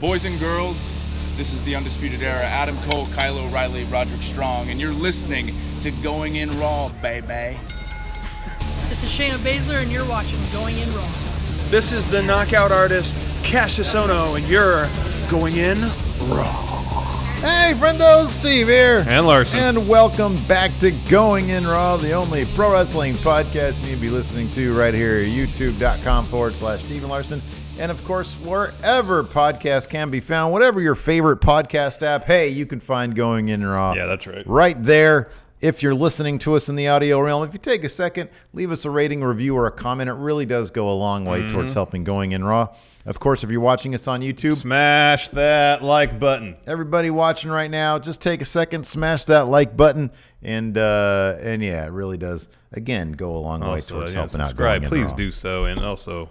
Boys and girls, this is the Undisputed Era. Adam Cole, Kyle O'Reilly, Roderick Strong, and you're listening to Going In Raw, baby. This is Shayna Baszler, and you're watching Going In Raw. This is the knockout artist, Cassius Ohno, and you're Going In Raw. Hey, friendo, Steve here. And Larson. And welcome back to Going In Raw, the only pro wrestling podcast you need to be listening to right here at youtube.com/Steve and Larson. And, of course, wherever podcasts can be found, whatever your favorite podcast app, hey, you can find Going In Raw. Yeah, that's right. Right there. If you're listening to us in the audio realm, if you take a second, leave us a rating, review, or a comment. It really does go a long way towards helping Going In Raw. Of course, if you're watching us on YouTube, smash that like button. Everybody watching right now, just take a second, smash that like button, and yeah, it really does, again, go a long way towards helping out Going In Raw. Please do so, and also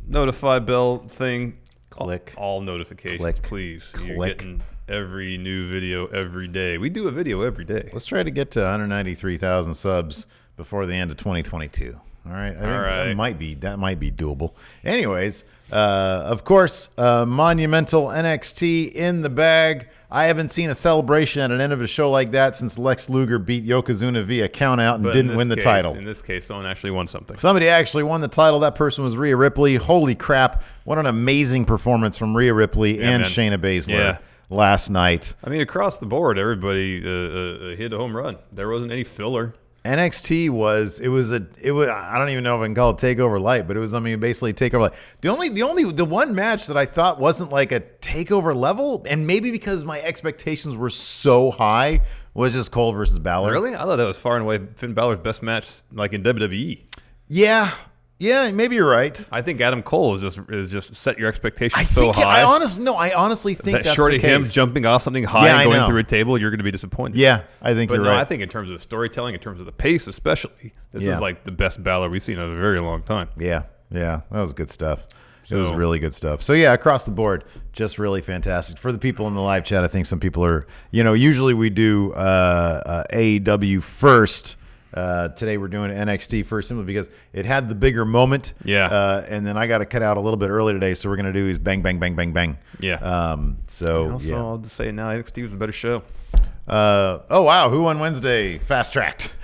notify bell thing. Click. All notifications, Click. please. Click. You're getting every new video every day. We do a video every day. Let's try to get to 193,000 subs before the end of 2022. All right, I think that might be doable. Anyways, of course, monumental NXT in the bag. I haven't seen a celebration at an end of a show like that since Lex Luger beat Yokozuna via countout and didn't win the title. In this case, someone actually won something. Somebody actually won the title. That person was Rhea Ripley. Holy crap! What an amazing performance from Rhea Ripley and Shayna Baszler last night. I mean, across the board, everybody hit a home run. There wasn't any filler. NXT was I don't even know if I can call it takeover light, but it was basically takeover light. The one match that I thought wasn't like a takeover level, and maybe because my expectations were so high, was just Cole versus Balor. Really? I thought that was far and away Finn Balor's best match like in WWE. Yeah, maybe you're right. I think Adam Cole is just set your expectations so high. I honestly think that's short the of case. him jumping off something high and going through a table, you're going to be disappointed. Yeah, I think you're right. I think in terms of the storytelling, in terms of the pace especially, this is like the best Balor we've seen in a very long time. Yeah, that was good stuff. It was really good stuff. So, yeah, across the board, just really fantastic. For the people in the live chat, I think some people are, usually we do AEW first. Today we're doing NXT first simply because it had the bigger moment. Yeah. And then I got to cut out a little bit early today, so we're going to do is bang, bang, bang, bang, bang. Yeah. I'll just say now NXT was a better show. Oh, wow. Who won Wednesday? Fast tracked.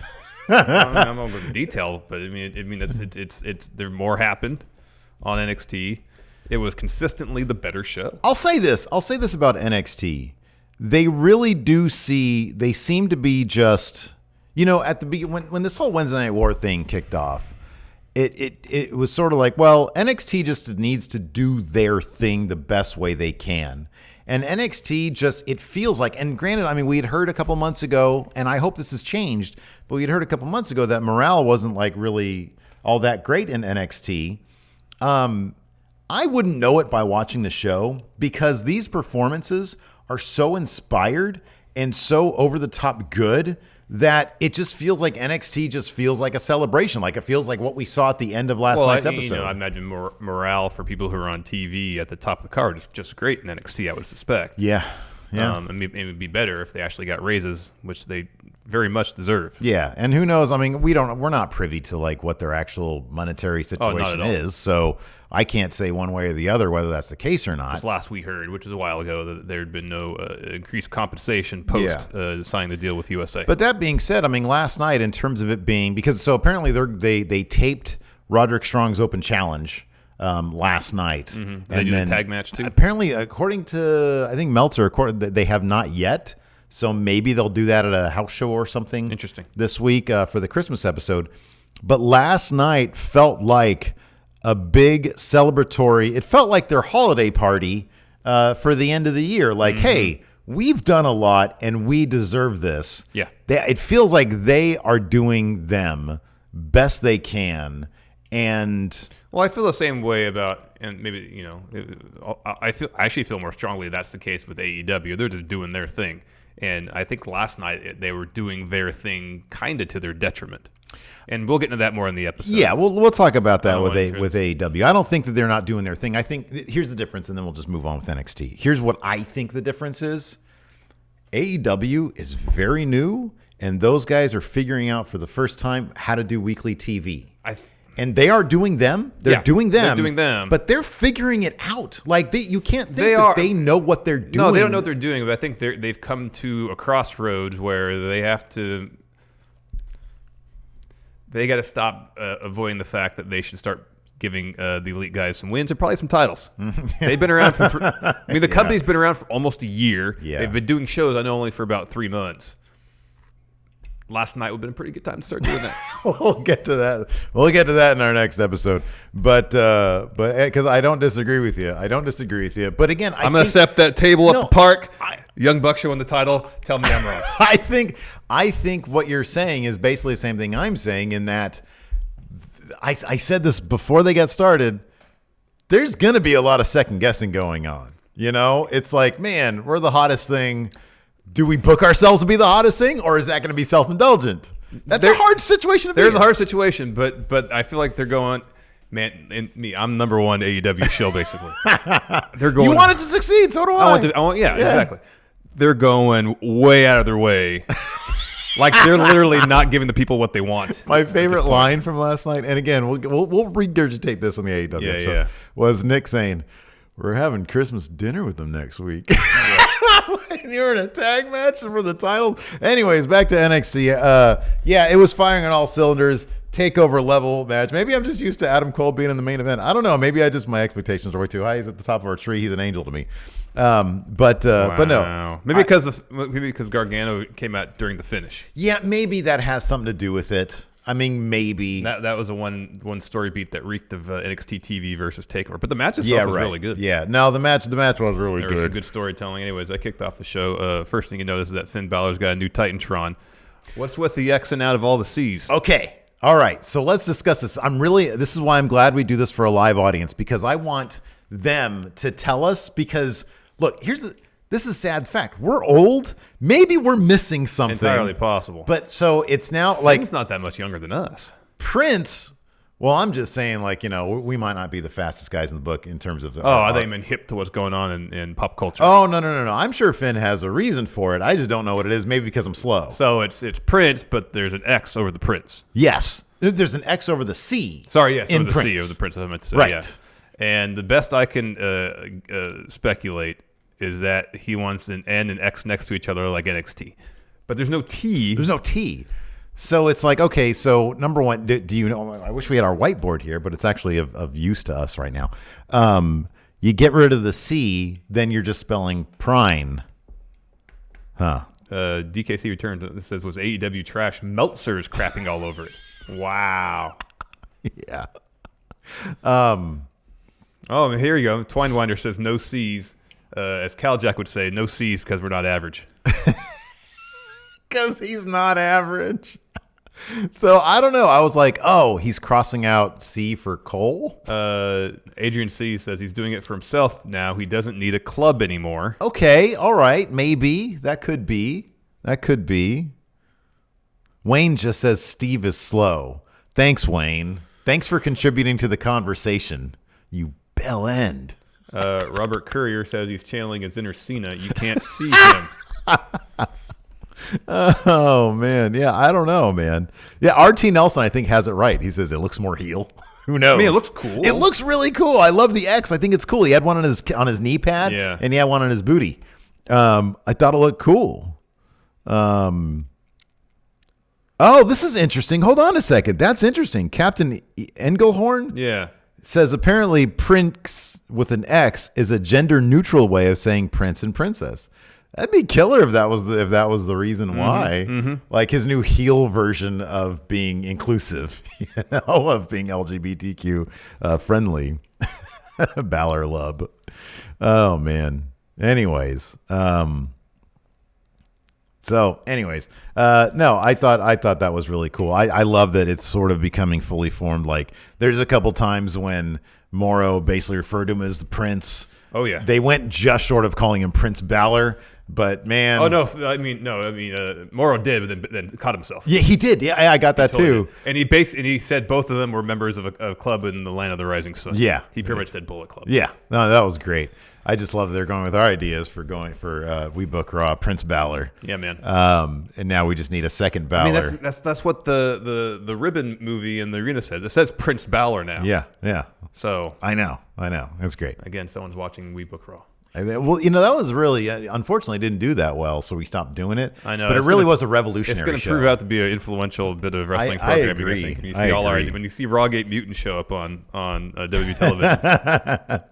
I'm not going to go into detail, but I mean it's there more happened on NXT. It was consistently the better show. I'll say this about NXT. They really they seem to be just... at the beginning, when this whole Wednesday Night War thing kicked off, it was sort of like, well, NXT just needs to do their thing the best way they can. And NXT just, it feels like, and granted, we had heard a couple months ago, and I hope this has changed, but we had heard a couple months ago that morale wasn't like really all that great in NXT. I wouldn't know it by watching the show because these performances are so inspired and so over the top good that it just feels like NXT just feels like a celebration. Like it feels like what we saw at the end of last night's episode. I imagine morale for people who are on TV at the top of the card is just great in NXT, I would suspect. Yeah. It would be better if they actually got raises, which they very much deserve. Yeah, and who knows? We're not privy to like what their actual monetary situation is, so I can't say one way or the other whether that's the case or not. Just last we heard, which was a while ago, that there had been no increased compensation post signing the deal with USA. But that being said, last night in terms of it being apparently they taped Roderick Strong's Open Challenge last night. Mm-hmm. They do the tag match too? Apparently, according to I think Meltzer, they have not yet. So maybe they'll do that at a house show or something. Interesting. This week for the Christmas episode. But last night felt like a big celebratory. It felt like their holiday party for the end of the year. Like, hey, we've done a lot and we deserve this. Yeah. It feels like they are doing them best they can. And well, I feel the same way about, and maybe, I actually feel more strongly that's the case with AEW. They're just doing their thing. And I think last night they were doing their thing kind of to their detriment. And we'll get into that more in the episode. Yeah, we'll talk about that with AEW. I don't think that they're not doing their thing. I think here's the difference, and then we'll just move on with NXT. Here's what I think the difference is. AEW is very new, and those guys are figuring out for the first time how to do weekly TV. And they are doing them. They're doing them. They're doing them. But they're figuring it out. Like, you can't think that they know what they're doing. No, they don't know what they're doing. But I think they've come to a crossroads where they have to. They got to stop avoiding the fact that they should start giving the elite guys some wins and probably some titles. They've been around the company's been around for almost a year. Yeah. They've been doing shows, I know, only for about 3 months. Last night would have been a pretty good time to start doing that. We'll get to that. We'll get to that in our next episode. But because I don't disagree with you. But again, I'm going to set that table at the park. Young Bucks won the title. Tell me I'm wrong. I think what you're saying is basically the same thing I'm saying, in that I said this before they got started. There's going to be a lot of second guessing going on. You know, it's like, man, we're the hottest thing. Do we book ourselves to be the hottest thing, or is that going to be self-indulgent? That's a hard situation to be in. There's a hard situation, but I feel like they're going, man, and me, I'm number one AEW show, basically. They're going. You want it to succeed, so do I. I want, exactly. They're going way out of their way. Like, they're literally not giving the people what they want. My favorite line from last night, and again, we'll regurgitate this on the AEW episode, was Nick saying, "We're having Christmas dinner with them next week." And you're in a tag match for the title. Anyways, back to NXT. It was firing on all cylinders. Takeover level match. Maybe I'm just used to Adam Cole being in the main event. I don't know. Maybe my expectations are way too high. He's at the top of our tree. He's an angel to me. But no. Maybe because Gargano came out during the finish. Yeah, maybe that has something to do with it. I mean, maybe that was a one story beat that reeked of NXT TV versus Takeover, but the match itself was really good. Yeah, no, the match was really good. There was good storytelling. Anyways, I kicked off the show. First thing you notice is that Finn Balor's got a new Titantron. What's with the X and out of all the C's? Okay, all right. So let's discuss this. This is why I'm glad we do this for a live audience, because I want them to tell us. Because look, this is a sad fact. We're old. Maybe we're missing something. Entirely possible. But so it's now Finn's not that much younger than us. Prince. Well, I'm just saying, like, you know, we might not be the fastest guys in the book in terms of. I think I'm hip to what's going on in pop culture. Oh, no. I'm sure Finn has a reason for it. I just don't know what it is. Maybe because I'm slow. So it's Prince, but there's an X over the Prince. Yes. There's an X over the C. Sorry, yes, in over the Prince. C over the Prince. I meant to say, right. Yeah. And the best I can speculate is that he wants an N and X next to each other like NXT. But there's no T. There's no T. So it's like, okay, so number one, do you know, I wish we had our whiteboard here, but it's actually of use to us right now. You get rid of the C, then you're just spelling Prine. Huh. DKC returned. This says, was AEW trash? Meltzer's crapping all over it. Wow. Yeah. Oh, here you go. Twinewinder says no C's. As Cal Jack would say, no C's because we're not average. Because he's not average. So I don't know. I was like, oh, he's crossing out C for Cole? Adrian C says he's doing it for himself now. He doesn't need a club anymore. Okay. All right. Maybe. That could be. Wayne just says Steve is slow. Thanks, Wayne. Thanks for contributing to the conversation, you bell end. Robert Courier says he's channeling his inner Cena. You can't see him. Oh, man. Yeah, I don't know, man. Yeah, RT Nelson, I think, has it right. He says it looks more heel. Who knows? I mean, it looks cool. It looks really cool. I love the X. I think it's cool. He had one on his knee pad, and he had one on his booty. I thought it looked cool. Oh, this is interesting. Hold on a second. That's interesting. Captain Engelhorn says apparently Prince with an X is a gender-neutral way of saying prince and princess. That'd be killer if that was the reason why. Mm-hmm. Like his new heel version of being inclusive, of being LGBTQ friendly. Balor love. Oh man. Anyways, no, I thought that was really cool. I love that it's sort of becoming fully formed. Like there's a couple times when Morrow basically referred to him as the Prince. Oh yeah. They went just short of calling him Prince Balor. But man, Morrow did, but then caught himself. Yeah, he did. Yeah, I got that too. And he said both of them were members of a club in the land of the rising sun. Yeah, he pretty much said Bullet Club. Yeah, no, that was great. I just love they're going with our ideas for We Book Raw, Prince Balor. Yeah, man. And now we just need a second Balor. I mean, that's what the Ribbon movie in the arena said. It says Prince Balor now. Yeah. So I know. That's great. Again, someone's watching We Book Raw. Well, that was really, unfortunately, didn't do that well, so we stopped doing it. I know, but it really was a revolutionary show. It's going to prove out to be an influential bit of wrestling programming. I agree. When you see Rawgate Mutant show up on WWE television.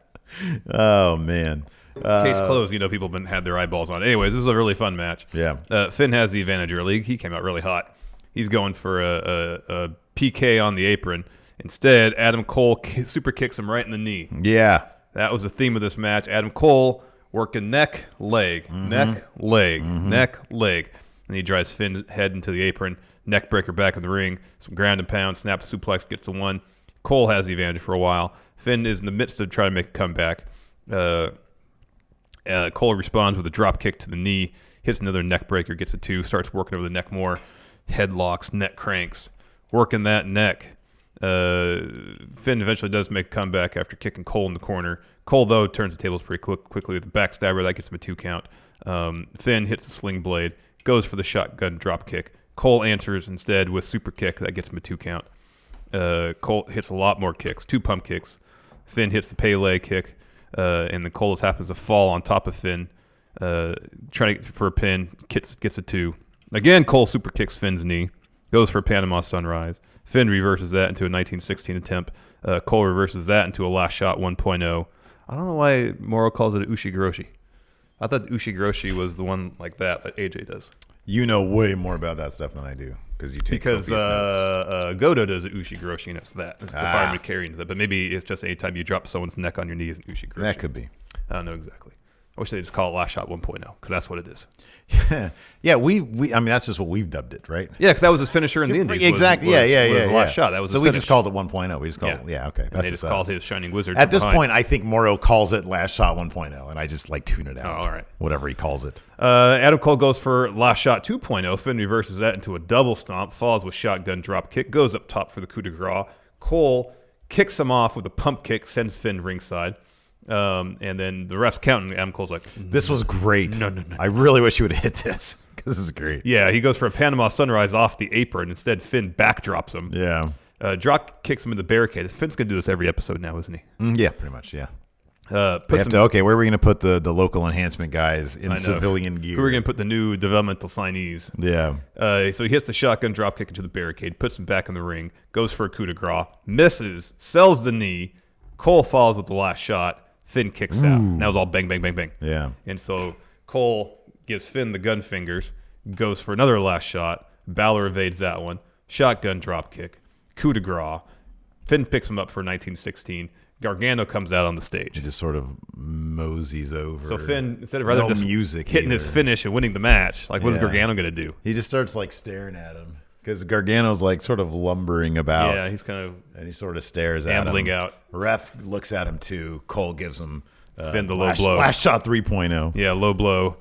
Oh man. Case closed. People have had their eyeballs on it. Anyways, this is a really fun match. Yeah. Finn has the advantage early. He came out really hot. He's going for a PK on the apron. Instead, Adam Cole super kicks him right in the knee. Yeah. That was the theme of this match. Adam Cole working neck, leg, neck, leg, neck, leg. And he drives Finn's head into the apron. Neck breaker back in the ring. Some ground and pound. Snap suplex gets the one. Cole has the advantage for a while. Finn is in the midst of trying to make a comeback. Cole responds with a drop kick to the knee. Hits another neck breaker. Gets a 2. Starts working over the neck more. Headlocks, neck cranks. Working that neck. Finn eventually does make a comeback after kicking Cole in the corner. Cole, though, turns the tables pretty quickly with a backstabber. That gets him a 2 count. Finn hits the sling blade, goes for the shotgun drop kick. Cole answers instead with super kick. That gets him a 2 count. Cole hits a lot more kicks, 2 pump kicks. Finn hits the Pele kick, and then Cole happens to fall on top of Finn, trying for a pin, gets a 2. Again, Cole super kicks Finn's knee, goes for a Panama Sunrise. Finn reverses that into a 1916 attempt. Cole reverses that into a last shot 1.0. I don't know why Moro calls it an Ushigoroshi. I thought Ushigoroshi was the one like that AJ does. You know way more about that stuff than I do because you take copious notes. Godo does an Ushigoroshi, and it's that. It's the fireman carrying that. But maybe it's just anytime you drop someone's neck on your knee is an Ushigoroshi. That could be. I don't know exactly. I wish they just call it Last Shot 1.0 because that's what it is. Yeah, we I mean that's just what we've dubbed it, right? Yeah, because that was his finisher in the Indies. Exactly. Was the Last Shot. That was so we just called it 1.0. We just called it. Yeah, okay. That's they just called his Shining Wizard. At this point, I think Moro calls it Last Shot 1.0, and I just tune it out. Oh, all right. Whatever he calls it. Adam Cole goes for Last Shot 2.0. Finn reverses that into a double stomp, falls with shotgun drop kick, goes up top for the coup de grace. Cole kicks him off with a pump kick, sends Finn ringside. And then the ref's counting. Adam Cole's like, this was great. No. I really wish you would have hit this because this is great. Yeah, he goes for a Panama Sunrise off the apron. Instead, Finn backdrops him. Yeah. Drop kicks him in the barricade. Finn's going to do this every episode now, isn't he? Yeah, pretty much, yeah. Where are we going to put the local enhancement guys in civilian gear? Who are we going to put the new developmental signees? Yeah. So he hits the shotgun drop kick into the barricade, puts him back in the ring, goes for a coup de grace, misses, sells the knee. Cole falls with the last shot. Finn kicks out. And that was all bang, bang, bang, bang. Yeah. And so Cole gives Finn the gun fingers, goes for another last shot. Balor evades that one. Shotgun drop kick. Coup de grace. Finn picks him up for 1916. Gargano comes out on the stage. He just sort of moseys over. So Finn, instead of rather just hitting his finish and winning the match, what is Gargano going to do? He just starts staring at him. Because Gargano's sort of lumbering about. Yeah, he's kind of... And he sort of stares at him. Ambling out. Ref looks at him too. Cole gives him... Finn the low blow. Last shot 3.0. Yeah, low blow.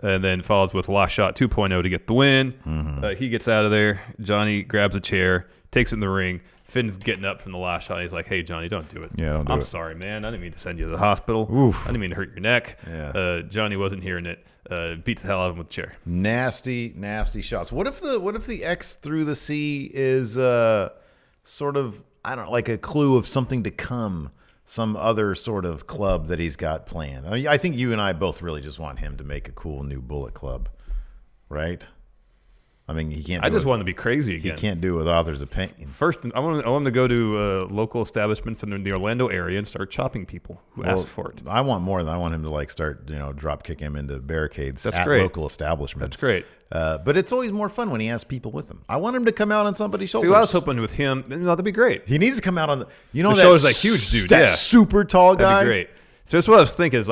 And then follows with last shot 2.0 to get the win. Mm-hmm. He gets out of there. Johnny grabs a chair, takes it in the ring. Finn's getting up from the last shot. He's like, hey, Johnny, don't do it. Yeah, don't do I'm it. sorry, man. I didn't mean to send you to the hospital. Oof. I didn't mean to hurt your neck. Yeah. Johnny wasn't hearing it. Beats the hell out of him with a chair. Nasty, nasty shots. What if the X through the C is sort of, I don't know, like a clue of something to come, some other sort of club that he's got planned? I mean, I think you and I both really just want him to make a cool new Bullet Club, right? I mean, he can't. I just want him to be crazy again. He can't do it with authors' opinion. First, I want him to go to local establishments in the Orlando area and start chopping people who ask for it. I want more than I want him to start, drop kick him into barricades at great. local establishments. That's great. But it's always more fun when he has people with him. I want him to come out on somebody's shoulders. See, I was hoping with him, that'd be great. He needs to come out on the shoulders that huge dude, that super tall guy. That'd be great. So that's what I was thinking is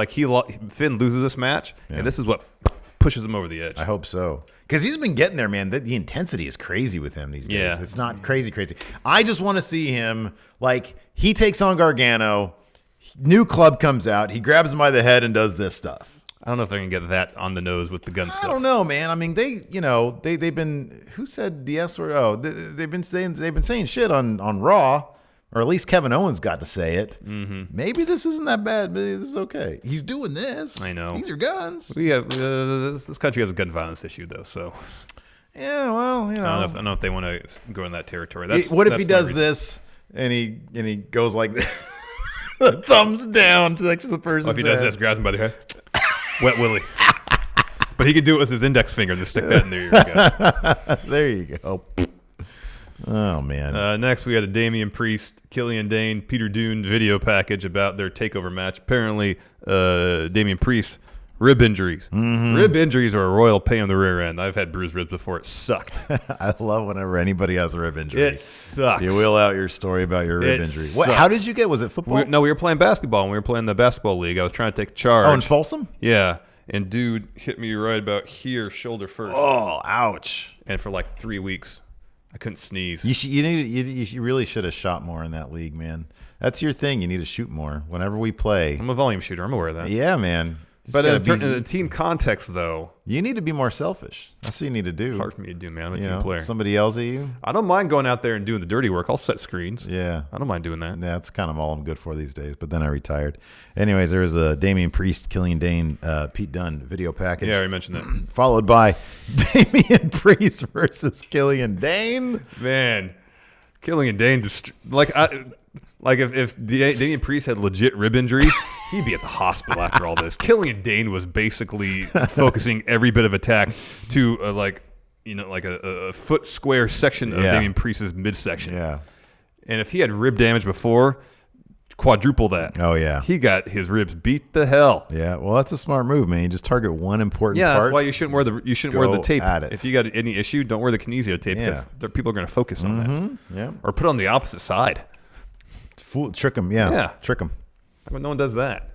Finn loses this match, and this is what pushes him over the edge. I hope so. Because he's been getting there, man. The intensity is crazy with him these days. Yeah. It's not crazy. I just want to see him, he takes on Gargano, new club comes out, he grabs him by the head and does this stuff. I don't know if they're gonna get that on the nose with the gun stuff. I don't know, man. I mean, they've been, who said the S word? Oh, they've been saying shit on Raw, or at least Kevin Owens got to say it. Mm-hmm. Maybe this isn't that bad. Maybe this is okay. He's doing this. I know. These are guns. We have this country has a gun violence issue though, so. Yeah, well, I don't know if they want to go in that territory. What if he does this and he goes like this, thumbs down to next to the person? If he does this, grabs him by the head, wet willy. But he could do it with his index finger and just stick that in there. There you go. Oh man. Next, we had a Damian Priest, Killian Dain, Peter Dunne video package about their takeover match. Apparently, Damian Priest. Rib injuries. Mm-hmm. Rib injuries are a royal pain in the rear end. I've had bruised ribs before. It sucked. I love whenever anybody has a rib injury. It sucks. You wheel out your story about your rib injury. How did you get? Was it football? We were playing basketball, and we were playing the basketball league. I was trying to take charge. Oh, in Folsom? Yeah. And dude hit me right about here, shoulder first. Oh, ouch. And for like 3 weeks, I couldn't sneeze. You really should have shot more in that league, man. That's your thing. You need to shoot more whenever we play. I'm a volume shooter. I'm aware of that. Yeah, man. But in the team context, though, you need to be more selfish. That's what you need to do. It's hard for me to do, man. I'm a team player. Somebody yells at you. I don't mind going out there and doing the dirty work. I'll set screens. Yeah. I don't mind doing that. Yeah, that's kind of all I'm good for these days. But then I retired. Anyways, there was a Damian Priest, Killian Dain, Pete Dunne video package. Yeah, I already mentioned that. Followed by Damian Priest versus Killian Dain. Man, Killian Dain just if Damian Priest had legit rib injury, he'd be at the hospital after all this. Killian Dain was basically focusing every bit of attack to a foot square section of Damian Priest's midsection. Yeah. And if he had rib damage before, quadruple that. Oh yeah. He got his ribs beat the hell. Yeah. Well, that's a smart move, man. You just target one important part. Yeah, that's why you shouldn't wear the tape. At it. If you got any issue, don't wear the kinesio tape because people are going to focus on that. Yeah. Or put it on the opposite side. Trick him, yeah. Trick him. No one does that.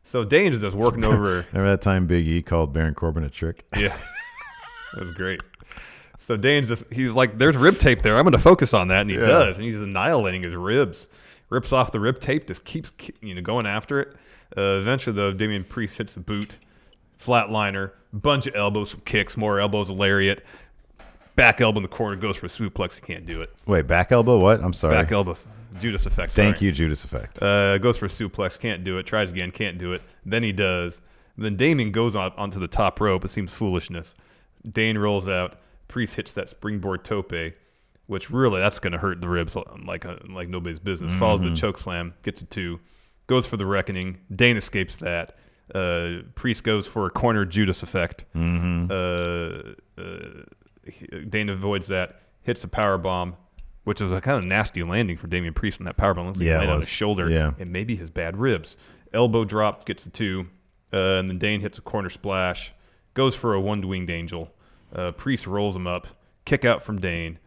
So Dain is just working over. Remember that time Big E called Baron Corbin a trick? Yeah, that was great. So he's like, there's rib tape there. I'm going to focus on that, and he does, and he's annihilating his ribs. Rips off the rib tape, just keeps going after it. Eventually, though, Damian Priest hits the boot, flatliner, bunch of elbows, some kicks, more elbows, a lariat. Back elbow in the corner, goes for a suplex. He can't do it. Wait, back elbow? What? I'm sorry. Back elbow. Judas effect. Thank you, Judas effect. Goes for a suplex. Can't do it. Tries again. Can't do it. Then he does. Then Damian goes onto the top rope. It seems foolishness. Dain rolls out. Priest hits that springboard tope, which really, that's going to hurt the ribs like nobody's business. Mm-hmm. Follows the choke slam. Gets a 2. Goes for the reckoning. Dain escapes that. Priest goes for a corner Judas effect. Mm-hmm. Dain avoids that, hits a power bomb, which was a kind of nasty landing for Damian Priest in that power bomb. He landed on his shoulder and maybe his bad ribs. Elbow drop, gets a 2, and then Dain hits a corner splash, goes for a one-winged angel. Priest rolls him up, kick out from Dain.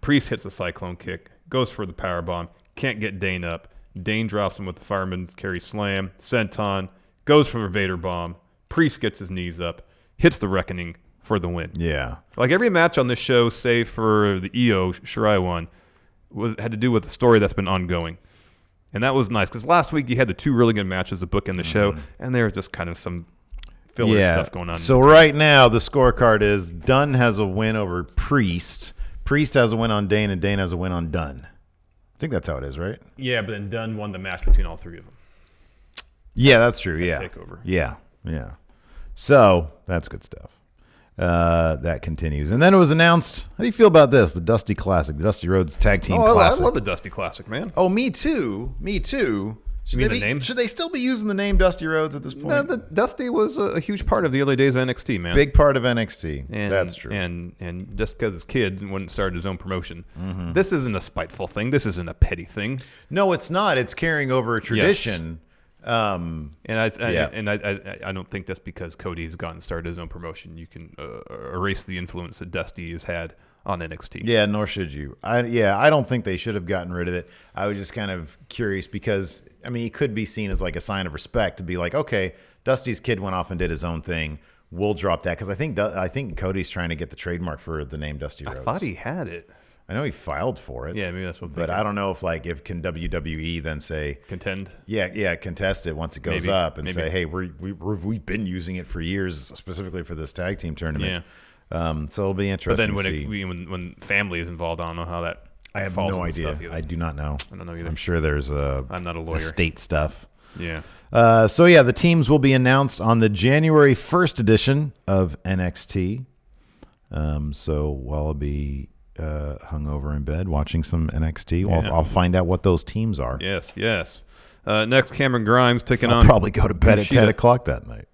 Priest hits a cyclone kick, goes for the power bomb, can't get Dain up. Dain drops him with the fireman's carry slam, senton, goes for a Vader bomb. Priest gets his knees up, hits the reckoning for the win. Yeah. Like every match on this show, save for the EO Shirai one, had to do with the story that's been ongoing. And that was nice because last week you had the 2 really good matches to book in the show, and there was just kind of some filler stuff going on. So right now the scorecard is Dunn has a win over Priest. Priest has a win on Dain, and Dain has a win on Dunn. I think that's how it is, right? Yeah, but then Dunn won the match between all 3 of them. Yeah, that's true. Yeah. Takeover. Yeah. So that's good stuff. That continues. And then it was announced, how do you feel about this? The Dusty Classic, the Dusty Rhodes Tag Team Classic. I love the Dusty Classic, man. Oh, me too. Should they still be using the name Dusty Rhodes at this point? No, Dusty was a huge part of the early days of NXT, man. Big part of NXT. That's true. And just because his kid wouldn't start his own promotion, this isn't a spiteful thing. This isn't a petty thing. No, it's not. It's carrying over a tradition. Yes. I don't think just because Cody's gone and started his own promotion, you can erase the influence that Dusty has had on NXT. Yeah, nor should you. I don't think they should have gotten rid of it. I was just kind of curious because, I mean, it could be seen as like a sign of respect to be like, okay, Dusty's kid went off and did his own thing. We'll drop that because I think Cody's trying to get the trademark for the name Dusty Rhodes. I thought he had it. I know he filed for it. Yeah, maybe that's what. But I don't know if can WWE then say contend? Yeah, contest it once it goes up and say, hey, we've been using it for years, specifically for this tag team tournament. Yeah. So it'll be interesting. But then when family is involved, I don't know how that. I have no idea. I do not know. I don't know either. I'm sure there's I'm not a lawyer. Estate stuff. Yeah. So yeah, the teams will be announced on the January 1st edition of NXT. So I'll be hungover in bed watching some NXT. Well, I'll find out what those teams are. Yes. Next, Cameron Grimes taking on. I'll probably go to bed Kushida. at 10 o'clock that night.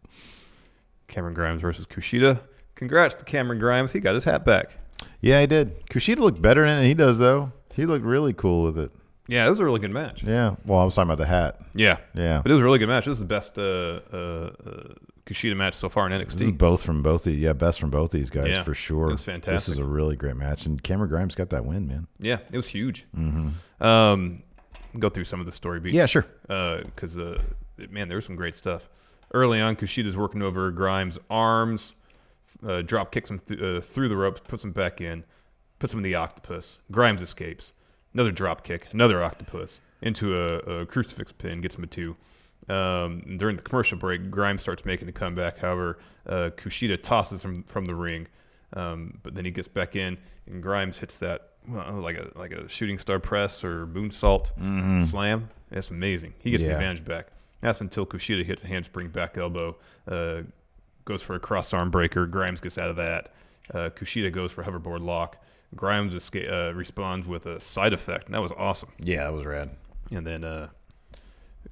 Cameron Grimes versus Kushida. Congrats to Cameron Grimes. He got his hat back. Yeah, he did. Kushida looked better in it than he does, though. He looked really cool with it. Yeah, it was a really good match. Yeah. Well, I was talking about the hat. Yeah. But it was a really good match. This is the best Kushida match so far in NXT. Best from both these guys for sure. It was fantastic. This is a really great match, and Cameron Grimes got that win, man. Yeah, it was huge. Mm-hmm. Go through some of the story beats. Yeah, sure. Because man, there was some great stuff. Early on, Kushida's working over Grimes' arms, drop kicks him through the ropes, puts him back in, puts him in the octopus. Grimes escapes. Another drop kick, another octopus into a crucifix pin, gets him a 2. During the commercial break, Grimes starts making the comeback. However, Kushida tosses him from the ring, but then he gets back in, and Grimes hits that like a shooting star press or moonsault slam. That's amazing. He gets the advantage back. That's until Kushida hits a handspring back elbow, goes for a cross arm breaker. Grimes gets out of that. Kushida goes for a hoverboard lock. Grimes responds with a side effect, and that was awesome. Yeah, that was rad. And then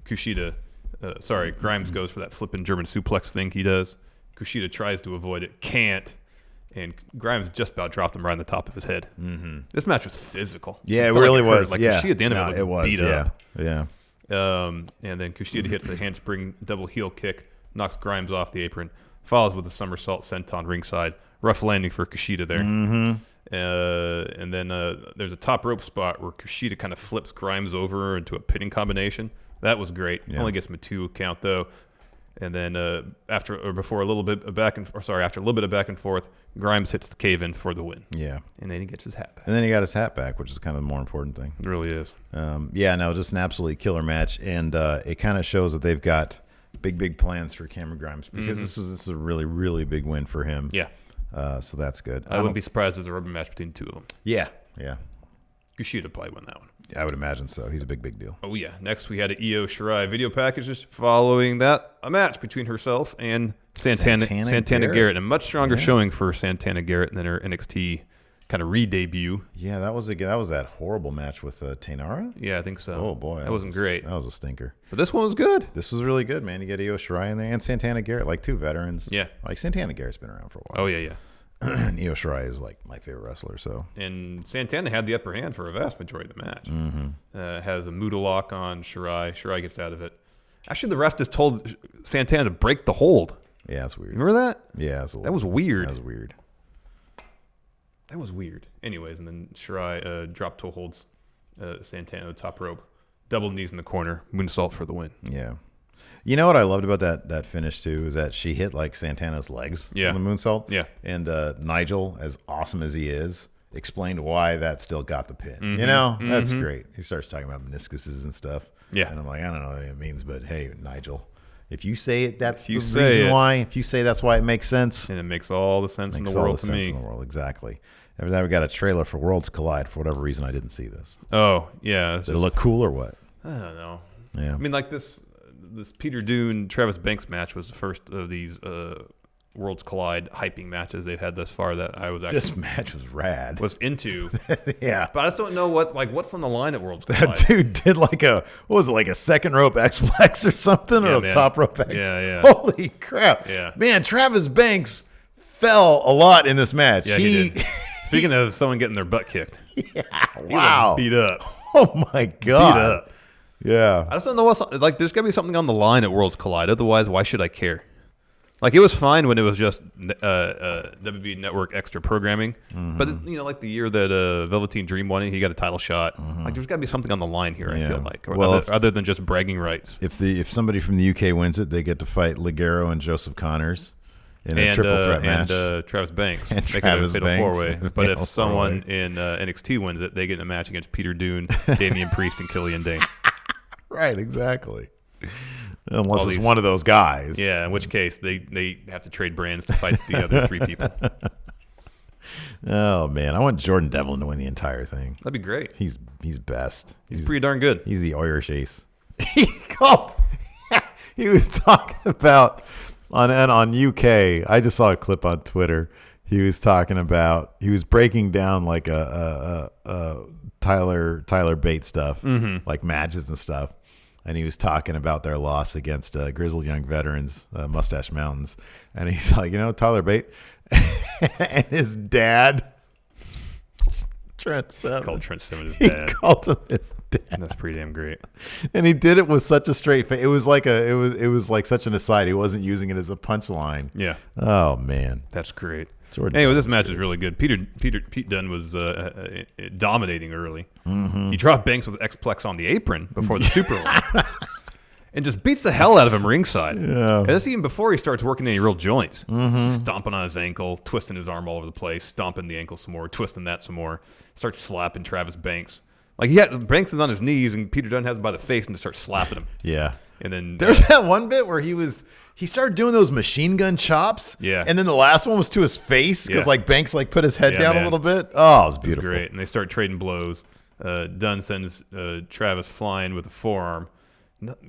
Grimes goes for that flipping German suplex thing he does. Kushida tries to avoid it, can't, and Grimes just about dropped him right on the top of his head. Mm-hmm. This match was physical. Yeah, it really was. Kushida at the end of it was beat up. Yeah. And then Kushida hits a handspring double heel kick, knocks Grimes off the apron, follows with a somersault senton ringside. Rough landing for Kushida there. Mm-hmm. And then there's a top rope spot where Kushida kind of flips Grimes over into a pinning combination. That was great. Yeah. Only gets him a 2 count though. And then after a little bit of back and forth, Grimes hits the cave in for the win. Yeah. And then he gets his hat back. And then he got his hat back, which is kind of the more important thing. It really is. Just an absolutely killer match, and it kind of shows that they've got big plans for Cameron Grimes because this is a really, really big win for him. Yeah. So that's good. I wouldn't be surprised if there's a rubber match between the two of them. Yeah. Kushida probably won that one. I would imagine so. He's a big deal. Oh, yeah. Next, we had an Io Shirai video package. Following that, a match between herself and Santana Garrett. A much stronger showing for Santana Garrett than her NXT kind of re-debut. Yeah, that was that horrible match with Tainara? Yeah, I think so. Oh, boy. That wasn't great. That was a stinker. But this one was good. This was really good, man. You get Io Shirai in there and Santana Garrett, like 2 veterans. Yeah. Like Santana Garrett's been around for a while. Oh, yeah. And Io Shirai is like my favorite wrestler. So and Santana had the upper hand for a vast majority of the match. Mm-hmm. Has a Muda lock on Shirai. Shirai gets out of it. Actually, the ref just told Santana to break the hold. Yeah, that's weird. Remember that? Yeah, that was weird. That was weird. Anyways, and then Shirai drop toe holds Santana at the top rope. Double knees in the corner. Moonsault for the win. Yeah. You know what I loved about that finish too is that she hit like Santana's legs on the moonsault. Yeah. And Nigel, as awesome as he is, explained why that still got the pin. Mm-hmm. You know, that's great. He starts talking about meniscuses and stuff. Yeah. And I'm like, I don't know what it means, but hey, Nigel, if you say it, that's the reason why. If you say that's why it makes sense. And it makes all the sense in the world to me. Makes all the sense in the world, exactly. Every time we got a trailer for Worlds Collide, for whatever reason, I didn't see this. Oh, yeah. Did it look cool or what? I don't know. Yeah. I mean, like this Peter Dunne Travis Banks match was the first of these Worlds Collide hyping matches they've had thus far that I was actually this match was rad. Was into. Yeah. But I just don't know what's on the line at Worlds Collide. That dude did like a second rope X-Flex or something or a top rope X. Yeah. Holy crap. Yeah. Man, Travis Banks fell a lot in this match. Yeah, he did. Speaking of someone getting their butt kicked. Yeah. Wow. Beat up. Oh my God. Beat up. Yeah. I just don't know what's like. There's got to be something on the line at Worlds Collide. Otherwise, why should I care? Like, it was fine when it was just WWE Network extra programming. Mm-hmm. But, like the year that Velveteen Dream won it, he got a title shot. Mm-hmm. Like, there's got to be something on the line here, I feel like. Other than just bragging rights. If somebody from the UK wins it, they get to fight Ligero and Joseph Connors. in a triple threat match. And Travis Banks. And Make Travis it a fatal Banks. 4-way. But if someone in NXT wins it, they get in a match against Peter Dunne, Damian Priest, and Killian Dain. Right, exactly. Unless it's one of those guys. Yeah, in which case they have to trade brands to fight the other 3 people. Oh man, I want Jordan Devlin to win the entire thing. That'd be great. He's best. He's pretty darn good. He's the Irish ace. He was talking about on UK. I just saw a clip on Twitter. He was breaking down like a Tyler Bate stuff, like matches and stuff. And he was talking about their loss against Grizzled Young Veterans, Mustache Mountains. And he's like, Tyler Bate and his dad, Trent Seven. Called Trent Seven his dad. He called him his dad. That's pretty damn great. And he did it with such a straight face. It was like such an aside. He wasn't using it as a punchline. Yeah. Oh man, that's great. Jordan anyway, this match is really good. Pete Dunne was dominating early. Mm-hmm. He dropped Banks with X-Plex on the apron before the Super one. And just beats the hell out of him ringside. Yeah. And that's even before he starts working any real joints. Mm-hmm. Stomping on his ankle, twisting his arm all over the place, stomping the ankle some more, twisting that some more. Starts slapping Travis Banks. Like Banks is on his knees and Peter Dunne has him by the face and just starts slapping him. Yeah. And then there's that one bit where he started doing those machine gun chops. Yeah. And then the last one was to his face because Banks put his head down a little bit. Oh, it was beautiful. Great. And they start trading blows. Dunn sends Travis flying with a forearm.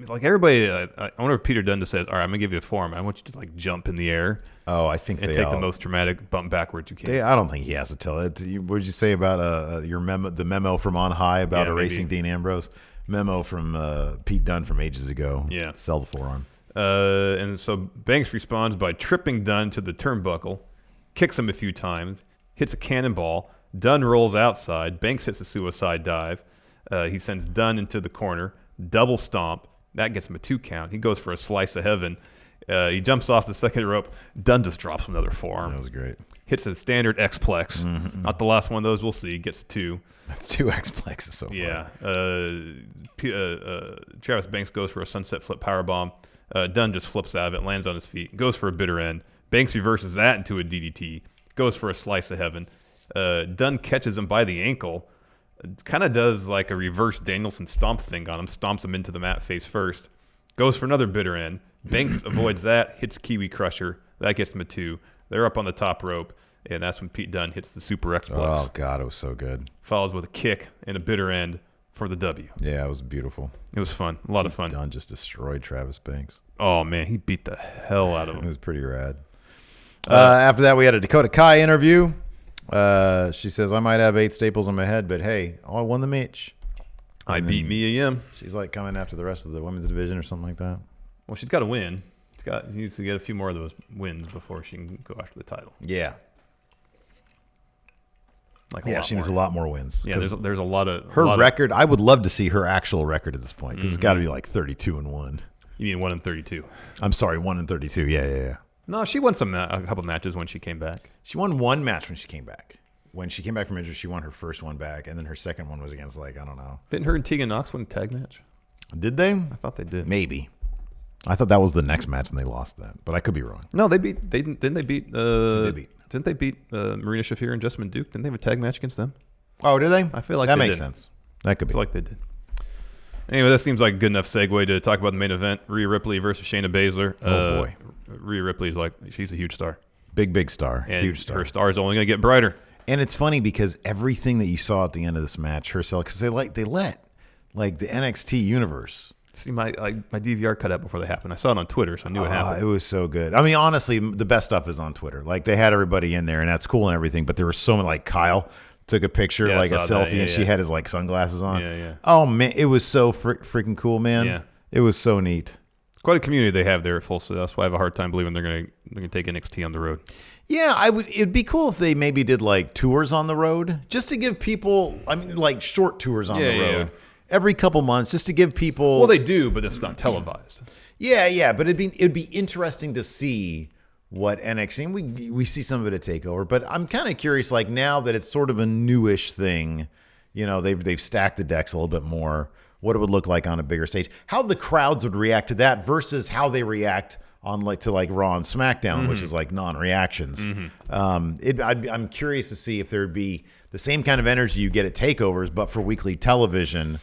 Like everybody, I wonder if Peter Dunne just says, "All right, I'm gonna give you a forearm. I want you to jump in the air." Oh, I think and take the most dramatic bump backwards you can. I don't think he has to tell it. What did you say about the memo from on high about erasing Dean Ambrose? Memo from Pete Dunne from ages ago. Yeah, sell the forearm. And so Banks responds by tripping Dunn to the turnbuckle, kicks him a few times, hits a cannonball. Dunn rolls outside. Banks hits a suicide dive. He sends Dunn into the corner. Double stomp. That gets him a 2 count. He goes for a slice of heaven. He jumps off the second rope. Dunn just drops another forearm. That was great. Hits a standard X-Plex. Mm-hmm. Not the last one of those. We'll see. Gets 2. That's 2 X-Plexes so far. Yeah. Travis Banks goes for a sunset flip powerbomb. Dunn just flips out of it, lands on his feet, goes for a bitter end. Banks reverses that into a DDT. Goes for a slice of heaven. Dunn catches him by the ankle. Kind of does like a reverse Danielson stomp thing on him, stomps him into the mat face first, goes for another bitter end. Banks avoids that, hits Kiwi Crusher. That gets him a 2. They're up on the top rope, and that's when Pete Dunne hits the Super X-Plex. Oh, God, it was so good. Follows with a kick and a bitter end for the W. Yeah, it was beautiful. It was fun. A lot of fun. Dunne just destroyed Travis Banks. Oh, man, he beat the hell out of him. It was pretty rad. After that, we had a Dakota Kai interview. She says, I might have 8 staples on my head, but hey, I won the match. I beat Mia Yim. She's like coming after the rest of the women's division or something like that. Well, she's got to win. She needs to get a few more of those wins before she can go after the title. Yeah. She needs a lot more wins. Yeah, there's a lot of... Her record, I would love to see her actual record at this point because it's got to be like 32-1. You mean 1-32? I'm sorry, 1-32. Yeah. No, she won a couple matches when she came back. She won 1 match when she came back. When she came back from injury, she won her first one back, and then her second one was against I don't know. Didn't her and Tegan Nox win a tag match? Did they? I thought they did. Maybe. I thought that was the next match and they lost that, but I could be wrong. No, didn't they beat Marina Shafir and Jessamine Duke? Didn't they have a tag match against them? Oh, did they? I feel like that they makes did. Sense. That could be. I feel like they did. Anyway, that seems like a good enough segue to talk about the main event: Rhea Ripley versus Shayna Baszler. Oh boy, Rhea Ripley's she's a huge star, big star, and huge star. Her star is only going to get brighter. And it's funny because everything that you saw at the end of this match, because they let the NXT universe. See, my DVR cut out before they happened. I saw it on Twitter, so I knew it happened. It was so good. I mean, honestly, the best stuff is on Twitter. They had everybody in there, and that's cool and everything. But there was so many. Kyle took a picture, a selfie, and she had his sunglasses on. Yeah. Oh man, it was so freaking cool, man. Yeah, it was so neat. Quite a community they have there at Full Sail. That's why I have a hard time believing they're gonna take NXT on the road. Yeah, it'd be cool if they maybe did tours on the road, just to give people. I mean, short tours on the road. Yeah. Every couple months, just to give people. Well, they do, but it's not televised. Yeah, but it'd be interesting to see what NXT. And we see some of it at Takeover, but I'm kind of curious. Now that it's sort of a newish thing, they've stacked the decks a little bit more. What it would look like on a bigger stage, how the crowds would react to that versus how they react on to Raw and SmackDown, which is like non-reactions. I'm curious to see if there would be the same kind of energy you get at takeovers, but for weekly television,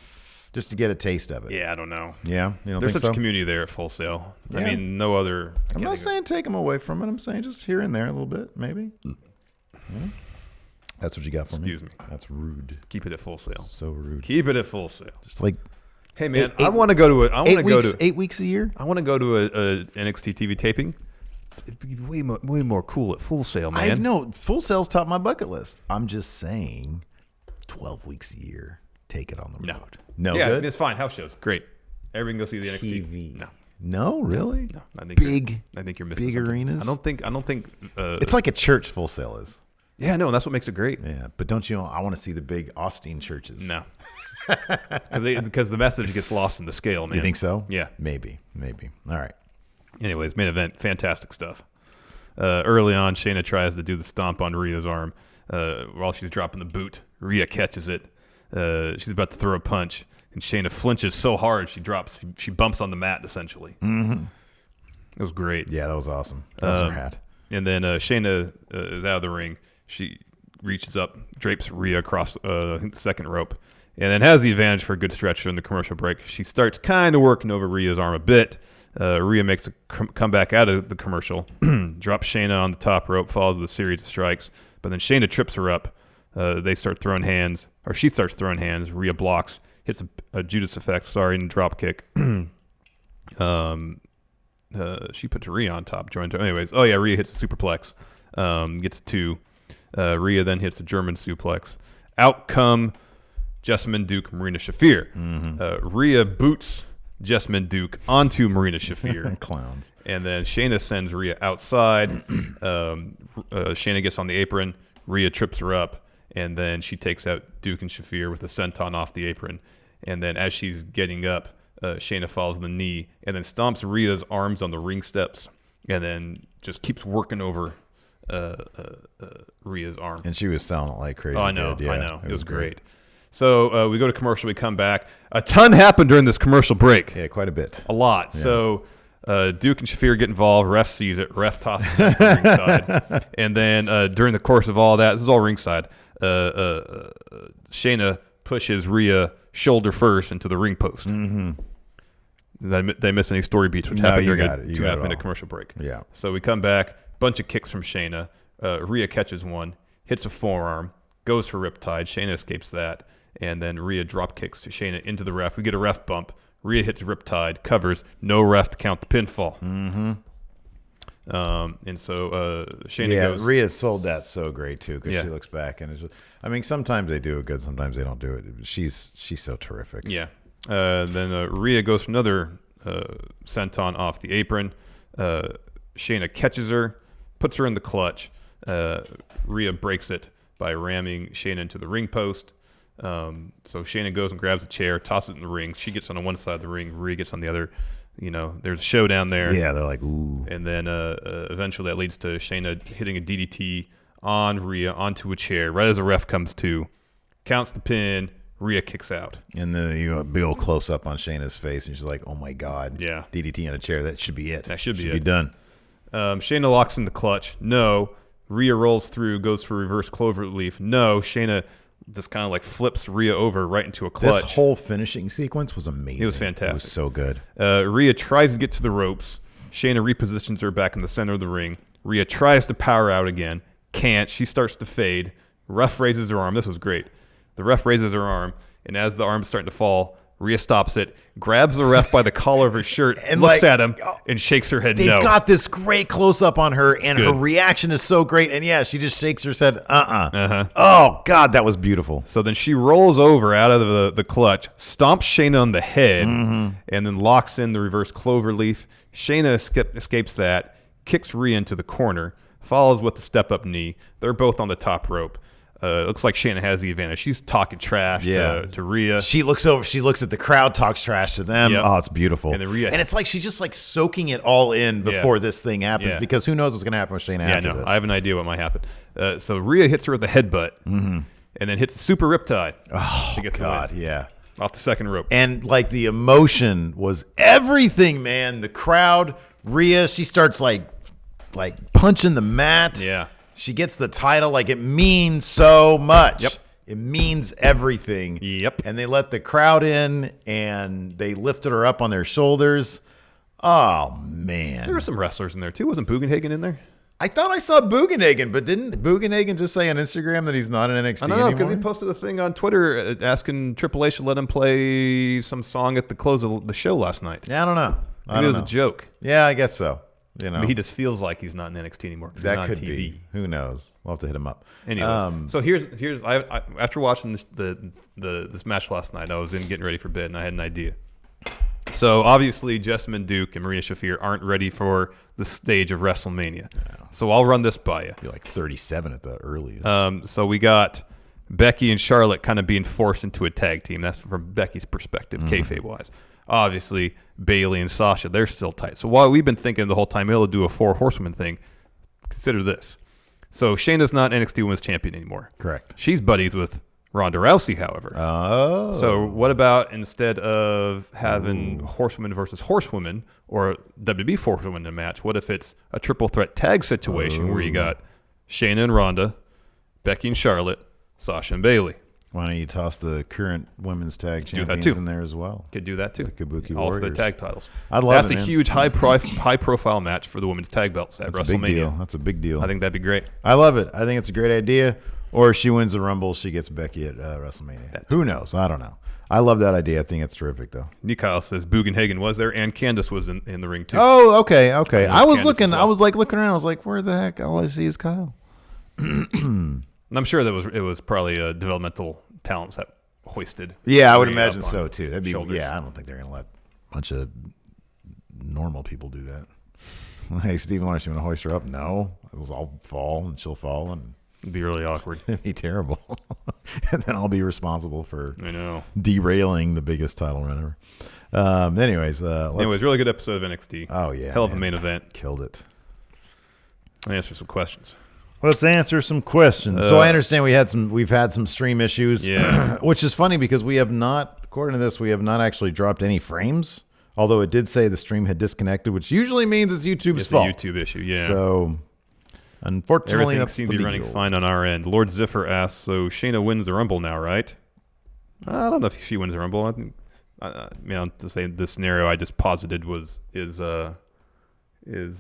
just to get a taste of it. Yeah, I don't know. Yeah, you don't there's think such so? a community there at Full Sail. Yeah. I mean, no other. I'm not saying take them away from it. I'm saying just here and there a little bit, maybe. Yeah. That's what you got for me. Excuse me. That's rude. Keep it at Full Sail. So rude. Keep it at Full Sail. Just like, hey man, I want to go to it. I want to go to 8 weeks a year. I want to go to a NXT TV taping. It'd be way more cool at Full Sail, man. I know Full Sail's top of my bucket list. I'm just saying, 12 weeks a year. Take it on the road. No, yeah, good. it's fine. House shows, great. Everyone go see the NXT. TV. No, really. No, I think you're missing big something. arenas. I don't think. It's like a church. Full Sail is. Yeah, no, that's what makes it great. Yeah, but don't you know? I want to see the big Austin churches. No, because the message gets lost in the scale, man. You think so? Yeah, maybe. All right. Anyways, main event, fantastic stuff. Early on, Shayna tries to do the stomp on Rhea's arm while she's dropping the boot. Rhea catches it. She's about to throw a punch, and Shayna flinches so hard she bumps on the mat essentially. Mm-hmm. It was great. Yeah, that was awesome. That was her hat. And then Shayna is out of the ring. She reaches up, drapes Rhea across I think the second rope, and then has the advantage for a good stretch during the commercial break. She starts kind of working over Rhea's arm a bit. Rhea makes a comeback out of the commercial, drops Shayna on the top rope, follows with a series of strikes, but then Shayna trips her up. They start throwing hands, or she starts throwing hands. Rhea blocks, hits a Judas effect, and drop kick. She puts Rhea on top, joined her. Anyways, Rhea hits a superplex, gets 2. Rhea then hits a German suplex. Out come Jessamine Duke, Marina Shafir. Rhea boots Jessamine Duke onto Marina Shafir. Clowns. And then Shayna sends Rhea outside. Shayna gets on the apron. Rhea trips her up, and then she takes out Duke and Shafir with a senton off the apron. And then as she's getting up, Shayna follows the knee and then stomps Rhea's arms on the ring steps, and then just keeps working over Rhea's arm. And she was selling it like crazy. Oh, I know. Yeah, I know. It was great. So we go to commercial. We come back. A ton happened during this commercial break. Yeah, quite a bit. A lot. Yeah. So Duke and Shafir get involved. Ref sees it. Ref tosses it to ringside. And then during the course of all that, this is all ringside, Shayna pushes Rhea shoulder first into the ring post. Mm-hmm. Did I miss any story beats, which happened during a 2.5-minute commercial break? Yeah. So we come back. Bunch of kicks from Shayna. Rhea catches one, hits a forearm, goes for Riptide. Shayna escapes that. And then Rhea drop kicks to Shayna into the ref. We get a ref bump. Rhea hits Riptide, covers, no ref to count the pinfall. Mm-hmm. And so Shayna goes. Yeah, Rhea sold that so great too, because she looks back and it's just, I mean, sometimes they do it good, sometimes they don't do it. She's so terrific. Yeah. Then Rhea goes for another senton off the apron. Shayna catches her, puts her in the clutch. Rhea breaks it by ramming Shayna into the ring post. So Shayna goes and grabs a chair, tosses it in the ring. She gets on one side of the ring. Rhea gets on the other. You know, there's a showdown there. Yeah, they're like, ooh. And then eventually that leads to Shayna hitting a DDT on Rhea onto a chair right as the ref comes to, counts the pin. Rhea kicks out. And then you a big old close up on Shayna's face, and she's like, oh my God. Yeah. DDT in a chair. That should be it. That should be done. Shayna locks in the clutch. No. Rhea rolls through, goes for reverse cloverleaf. No. Shayna just kind of like flips Rhea over right into a clutch. This whole finishing sequence was amazing. It was fantastic. It was so good. Rhea tries to get to the ropes. Shayna repositions her back in the center of the ring. Rhea tries to power out again. Can't. She starts to fade. Ref raises her arm. This was great. The ref raises her arm, and as the arm's starting to fall, Rhea stops it, grabs the ref by the collar of her shirt, and looks at him, and shakes her head no. They've got this great close-up on her, and her reaction is so great. And, yeah, she just shakes her head, Oh, God, that was beautiful. So then she rolls over out of the clutch, stomps Shayna on the head, and then locks in the reverse cloverleaf. Shayna escapes that, kicks Rhea into the corner, follows with the step-up knee. They're both on the top rope. It looks like Shayna has the advantage. She's talking trash to Rhea. She looks over. She looks at the crowd, talks trash to them. Yep. Oh, it's beautiful. And it's like she's just like soaking it all in before this thing happens, because who knows what's going to happen with Shayna after this. I have an idea what might happen. So Rhea hits her with a headbutt, and then hits a super riptide. Oh, God, yeah. Off the second rope. And like the emotion was everything, man. The crowd Rhea, she starts like punching the mat. Yeah. She gets the title. Like, it means so much. Yep. It means everything. Yep. And they let the crowd in, and they lifted her up on their shoulders. Oh, man. There were some wrestlers in there, too. Wasn't Bugenhagen in there? I thought I saw Bugenhagen, but didn't Bugenhagen just say on Instagram that he's not in NXT anymore? I don't know, because he posted a thing on Twitter asking Triple H to let him play some song at the close of the show last night. Yeah, I don't know. Maybe it was a joke. Yeah, I guess so. You know, I mean, he just feels like he's not in NXT anymore. That could TV. be. Who knows? We'll have to hit him up. Anyways, so here's I after watching this match last night, I was getting ready for bed, and I had an idea. So obviously, Jessamine Duke and Marina Shafir aren't ready for the stage of WrestleMania. No. So I'll run this by you. You're like 37 at the earliest. So we got Becky and Charlotte kind of being forced into a tag team. That's from Becky's perspective, kayfabe wise. Obviously, Bayley and Sasha, they're still tight. So while we've been thinking the whole time they'll do a 4 horsewomen thing, consider this. So Shayna's not NXT Women's Champion anymore. Correct. She's buddies with Ronda Rousey, however. Oh. So what about instead of having horsewomen versus horsewomen or WWE horsewomen in a match, what if it's a triple threat tag situation where you got Shayna and Ronda, Becky and Charlotte, Sasha and Bayley? Why don't you toss the current women's tag champions in there as well? Could do that too. The Kabuki all Warriors. for the tag titles. I'd love That's a huge high profile match for the women's tag belts at That's WrestleMania. A big deal. That's a big deal. I think that'd be great. I love it. I think it's a great idea. Or if she wins the Rumble, she gets Becky at WrestleMania. Who knows? I don't know. I love that idea. I think it's terrific, though. Nikyle says Bugenhagen was there, and Candice was in the ring too. Oh, okay. I was Candice looking. well. I was like looking around. I was like, where the heck? All I see is Kyle. And I'm sure it was probably developmental talents that hoisted. Yeah, I would imagine so too. That'd be. Shoulders. Yeah, I don't think they're gonna let a bunch of normal people do that. Hey, Stephen Larson, you want to hoist her up? No, I'll fall and she'll fall and. It'd be really awkward. It'd be terrible. And then I'll be responsible for derailing the biggest title run ever. Anyways, really good episode of NXT. Oh, yeah. Hell of a main event. Killed it. I'll answer some questions. Let's answer some questions. So I understand we've had some stream issues. Yeah. Which is funny because we have not, according to this, we have not actually dropped any frames. Although it did say the stream had disconnected, which usually means it's YouTube's fault. It's a YouTube issue, yeah. So unfortunately, everything seems to be running fine on our end. Lord Ziffer asks, so Shayna wins the Rumble now, right? I don't know if she wins the Rumble. I think, to say this scenario I just posited is a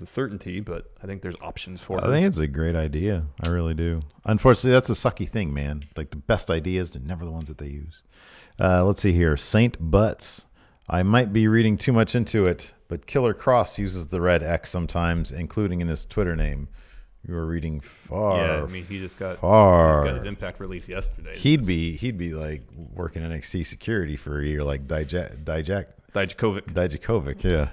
certainty, but I think there's options for it. I think it's a great idea. I really do. Unfortunately, that's a sucky thing, man. Like the best ideas are never the ones that they use. Let's see here. Saint Butts. I might be reading too much into it, but Killer Cross uses the red X sometimes, including in his Twitter name. You were reading far. Yeah, I mean, he got his Impact release yesterday. He'd be like working NXT security for a year, like Dijakovic. Yeah.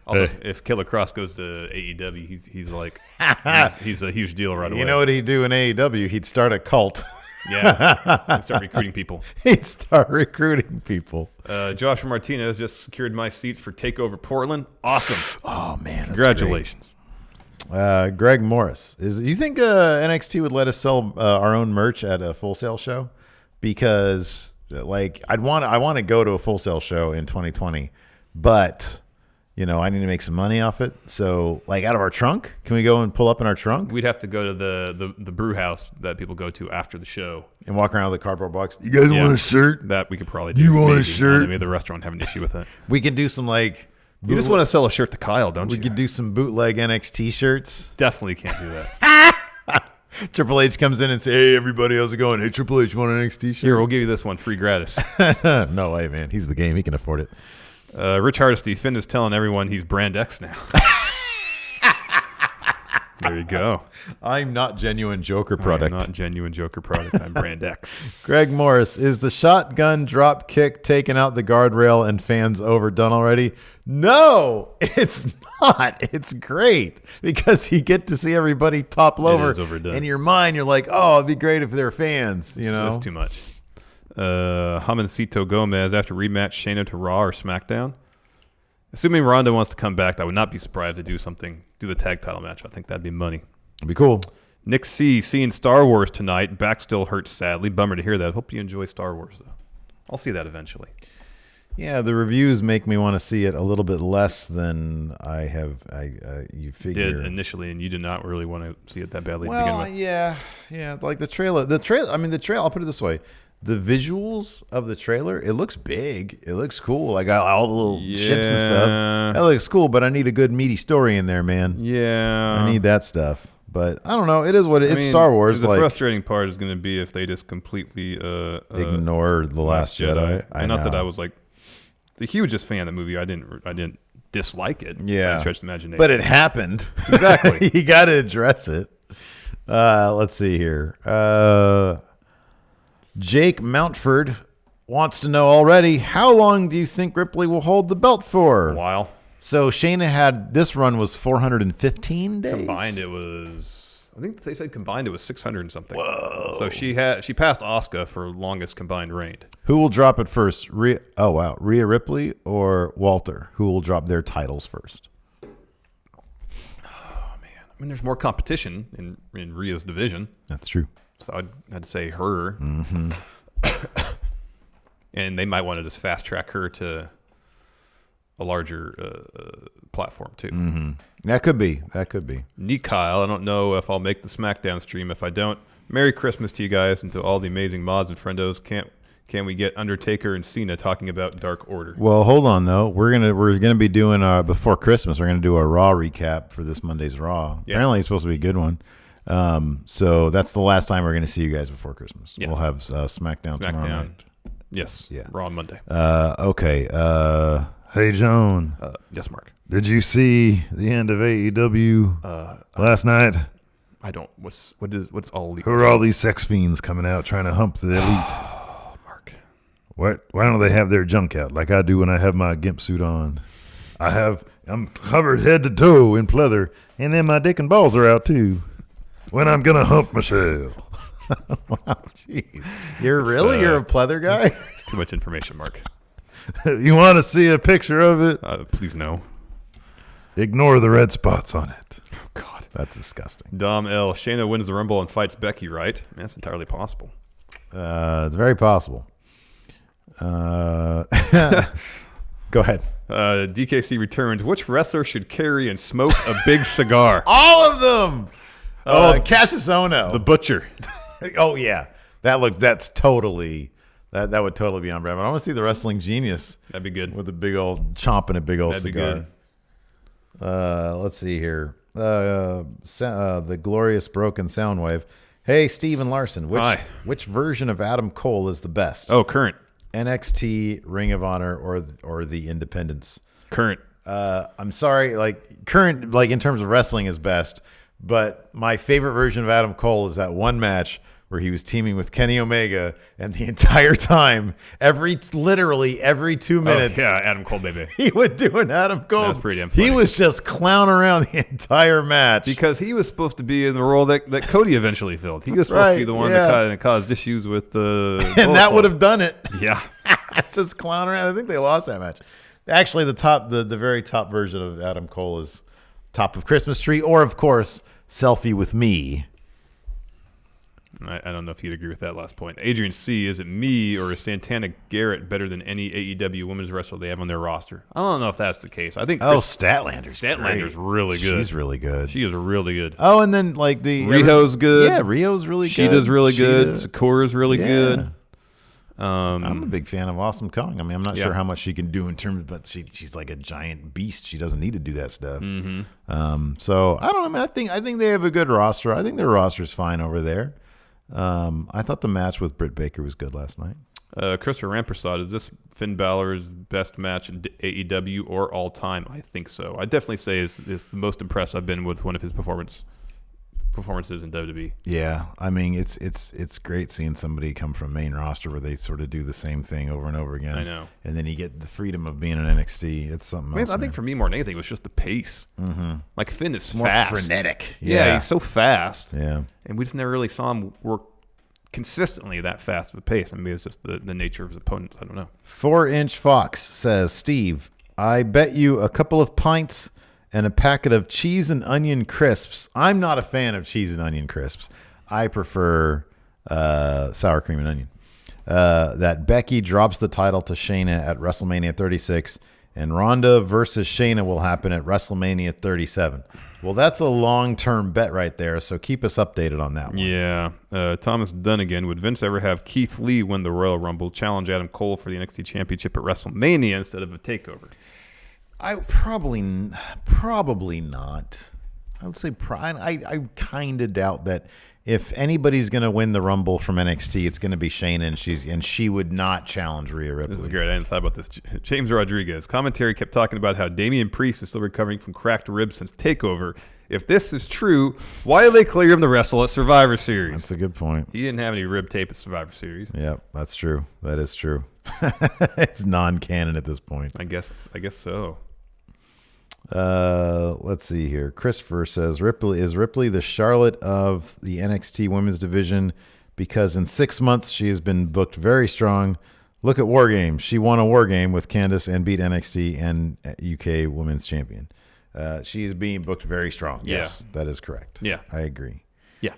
Although if Killer Cross goes to AEW, he's like he's a huge deal right away. You know what he'd do in AEW? He'd start a cult. Yeah, and start recruiting people. Joshua Martinez just secured my seats for TakeOver Portland. Awesome. Oh man, congratulations. Greg Morris, you think NXT would let us sell our own merch at a Full Sail show? Because like I want to go to a Full Sail show in 2020, but I need to make some money off it. So like out of our trunk, can we go and pull up in our trunk? We'd have to go to the brew house that people go to after the show and walk around with a cardboard box. You guys want a shirt? That we could probably do. You want a shirt? Maybe the restaurant have an issue with that. We can do some like. You just want to sell a shirt to Kyle, don't you? We could do some bootleg NXT shirts. Definitely can't do that. Triple H comes in and says, "Hey, everybody, how's it going? Hey, Triple H, you want an NXT shirt? Here, we'll give you this one free gratis." No way, man. He's the game. He can afford it. Rich Hardesty, Finn is telling everyone he's Brand X now. There you go. I'm not genuine Joker product. I'm not genuine Joker product. I'm Brand X. Greg Morris, is the shotgun drop kick taking out the guardrail and fans overdone already? No, it's not. It's great because you get to see everybody topple over. It is overdone. In your mind, you're like, oh, it'd be great if they're fans. That's too much. Hamancito Gomez, after rematch Shayna to Raw or SmackDown. Assuming Ronda wants to come back, I would not be surprised to do the tag title match. I think that'd be money. It'd be cool. Nick C, seeing Star Wars tonight. Back still hurts sadly. Bummer to hear that. Hope you enjoy Star Wars, though. I'll see that eventually. Yeah, the reviews make me want to see it a little bit less than I have. You figure did initially, and you did not really want to see it that badly to begin Well, with. yeah, like the trailer. The trailer. I mean, the trailer. I'll put it this way: the visuals of the trailer. It looks big. It looks cool. I got all the little ships and stuff. That looks cool, but I need a good meaty story in there, man. Yeah, I need that stuff. But I don't know. It is what it's Star Wars. The frustrating part is going to be if they just completely ignore The Last Jedi. Not that I was like the hugest fan of the movie. I didn't dislike it. Yeah, by stretch of imagination. But it happened. Exactly. You got to address it. Let's see here. Jake Mountford wants to know already, how long do you think Ripley will hold the belt for? A while. So Shayna had, this run was 415 days. Combined it was, I think they said combined it was 600 and something. Whoa. So she passed Asuka for longest combined reign. Who will drop it first? Rhea Ripley or Walter? Who will drop their titles first? Oh man, I mean there's more competition in Rhea's division. That's true. So I'd say her. Mm-hmm. And they might want to just fast track her to a larger platform too. Mm-hmm. That could be. Neat Kyle, I don't know if I'll make the SmackDown stream. If I don't, Merry Christmas to you guys and to all the amazing mods and friendos. Can we get Undertaker and Cena talking about Dark Order? Well, hold on though. We're gonna be doing before Christmas. We're gonna do a Raw recap for this Monday's Raw. Yeah. Apparently, it's supposed to be a good one. So that's the last time we're gonna see you guys before Christmas. Yeah. We'll have SmackDown tomorrow night. Yes. Yeah. Raw on Monday. Okay. Hey, Joan. Yes, Mark. Did you see the end of AEW last night? I don't. What's all elite? Who are all these sex fiends coming out trying to hump the elite? Oh, Mark. What? Why don't they have their junk out like I do when I have my gimp suit on? I'm covered head to toe in pleather, and then my dick and balls are out too. When I'm gonna hump Michelle. Wow, jeez. You're a pleather guy? It's too much information, Mark. You want to see a picture of it? Please no. Ignore the red spots on it. Oh, God. That's disgusting. Dom L. Shayna wins the Rumble and fights Becky, right? Man, that's entirely possible. It's very possible. Go ahead. DKC returns. Which wrestler should carry and smoke a big cigar? All of them. Cassius Ohno. The Butcher. Oh, yeah. That would totally be on brand. But I want to see the Wrestling Genius. That'd be good. With a big old chomping a big old cigar. That'd be good. Let's see here. The glorious broken sound wave. Hey, Steve and Larson. Which version of Adam Cole is the best? Oh, current. NXT, Ring of Honor, or the Independents? Current. I'm sorry, current, in terms of wrestling is best, but my favorite version of Adam Cole is that one match where he was teaming with Kenny Omega, and the entire time, literally every 2 minutes, Adam Cole, baby, he would do an Adam Cole. That's pretty damn funny. He was just clowning around the entire match because he was supposed to be in the role that Cody eventually filled. He was supposed to be the one that caused issues with the and that would have done it. Yeah, just clowning around. I think they lost that match. Actually, the very top version of Adam Cole is Top of Christmas Tree, or of course, Selfie with Me. I don't know if you'd agree with that last point. Adrian C., is it me or is Santana Garrett better than any AEW women's wrestler they have on their roster? I don't know if that's the case. I think Statlander's really good. She's really good. She is really good. Oh, and then the Riho's good. Yeah, Riho's really good. Shida's really good. Sakura's really good. I'm a big fan of Awesome Kong. I mean, I'm not sure how much she can do in terms, but she's like a giant beast. She doesn't need to do that stuff. Mm-hmm. So I don't know. I mean, I think they have a good roster. I think their roster's fine over there. I thought the match with Britt Baker was good last night. Christopher Rampersad, is this Finn Balor's best match in AEW or all time? I think so. I definitely say is the most impressed I've been with one of his performances in WWE. Yeah, I mean it's great seeing somebody come from main roster where they sort of do the same thing over and over again. I know, and then you get the freedom of being in NXT. It's something else. I think for me more than anything it was just the pace. Mm-hmm. Like Finn is more fast, frenetic. Yeah, he's so fast. Yeah, and we just never really saw him work consistently that fast of a pace. I mean, it's just the nature of his opponents. I don't know. 4-inch Fox says, Steve, I bet you a couple of pints and a packet of cheese and onion crisps. I'm not a fan of cheese and onion crisps. I prefer sour cream and onion. that Becky drops the title to Shayna at WrestleMania 36, and Ronda versus Shayna will happen at WrestleMania 37. Well, that's a long-term bet right there, so keep us updated on that one. Yeah. Thomas Dunn again. Would Vince ever have Keith Lee win the Royal Rumble, challenge Adam Cole for the NXT Championship at WrestleMania instead of a takeover? I probably not. I would say I kind of doubt that if anybody's going to win the Rumble from NXT, it's going to be Shayna, and she would not challenge Rhea Ripley. This is great. I hadn't thought about this. James Rodriguez. Commentary kept talking about how Damian Priest is still recovering from cracked ribs since TakeOver. If this is true, why did they clear him to wrestle at Survivor Series? That's a good point. He didn't have any rib tape at Survivor Series. Yep, that's true. That is true. It's non-canon at this point. I guess so. Let's see here. Christopher says, is Ripley the Charlotte of the NXT women's division? Because in 6 months she has been booked very strong. Look at War Games. She won a War Game with Candice and beat NXT and UK women's champion. She is being booked very strong. Yes, that is correct. Yeah. I agree. Yeah.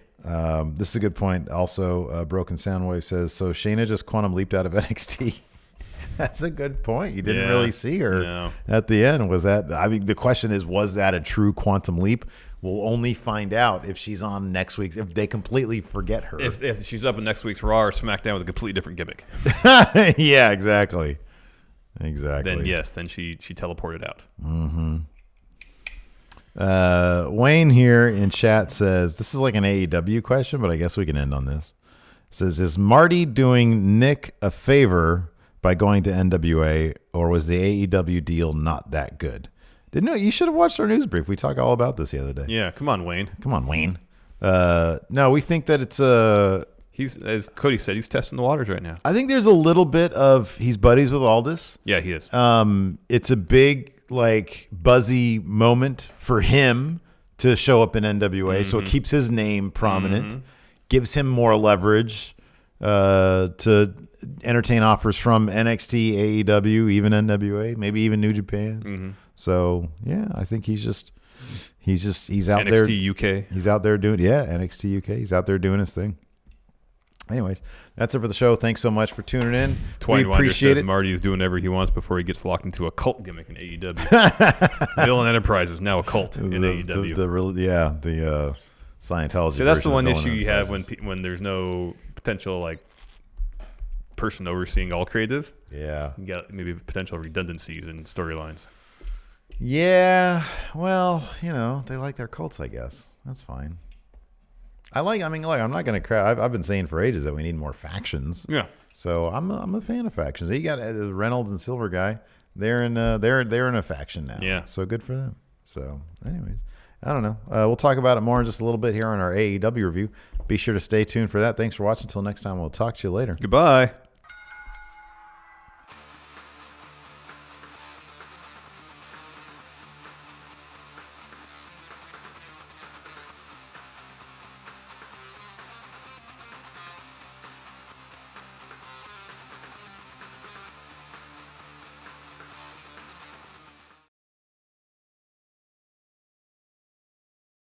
This is a good point. Also, Broken Soundwave says, so Shayna just quantum leaped out of NXT. That's a good point. You didn't really see her at the end. The question is, was that a true quantum leap? We'll only find out if she's on next week's, if they completely forget her. If she's up in next week's Raw or SmackDown with a completely different gimmick. Yeah, exactly. Then she teleported out. Mm-hmm. Wayne here in chat says, this is like an AEW question, but I guess we can end on this. Says, is Marty doing Nick a favor by going to NWA, or was the AEW deal not that good? You should have watched our news brief. We talked all about this the other day. Yeah, come on, Wayne. No, we think that it's he's, as Cody said, he's testing the waters right now. I think there's a little bit of he's buddies with Aldis. Yeah, he is. It's a big, buzzy moment for him to show up in NWA, so it keeps his name prominent, gives him more leverage to entertain offers from NXT, AEW, even NWA, maybe even New Japan. So yeah, I think he's out NXT there. NXT UK. He's out there doing NXT UK. He's out there doing his thing. Anyways, that's it for the show. Thanks so much for tuning in. Twine we appreciate it. Marty is doing whatever he wants before he gets locked into a cult gimmick in AEW. Villain Enterprise is now a cult in AEW. The Scientology. So that's the one issue you have when there's no potential person overseeing all creative. Yeah, you got maybe potential redundancies in storylines. Yeah, well, they like their cults, I guess. That's fine. I'm not going to cry. I've been saying for ages that we need more factions. Yeah. So I'm a fan of factions. You got Reynolds and Silver Guy. They're in a faction now. Yeah. So good for them. So, anyways, I don't know. We'll talk about it more in just a little bit here on our AEW review. Be sure to stay tuned for that. Thanks for watching. Until next time, we'll talk to you later. Goodbye.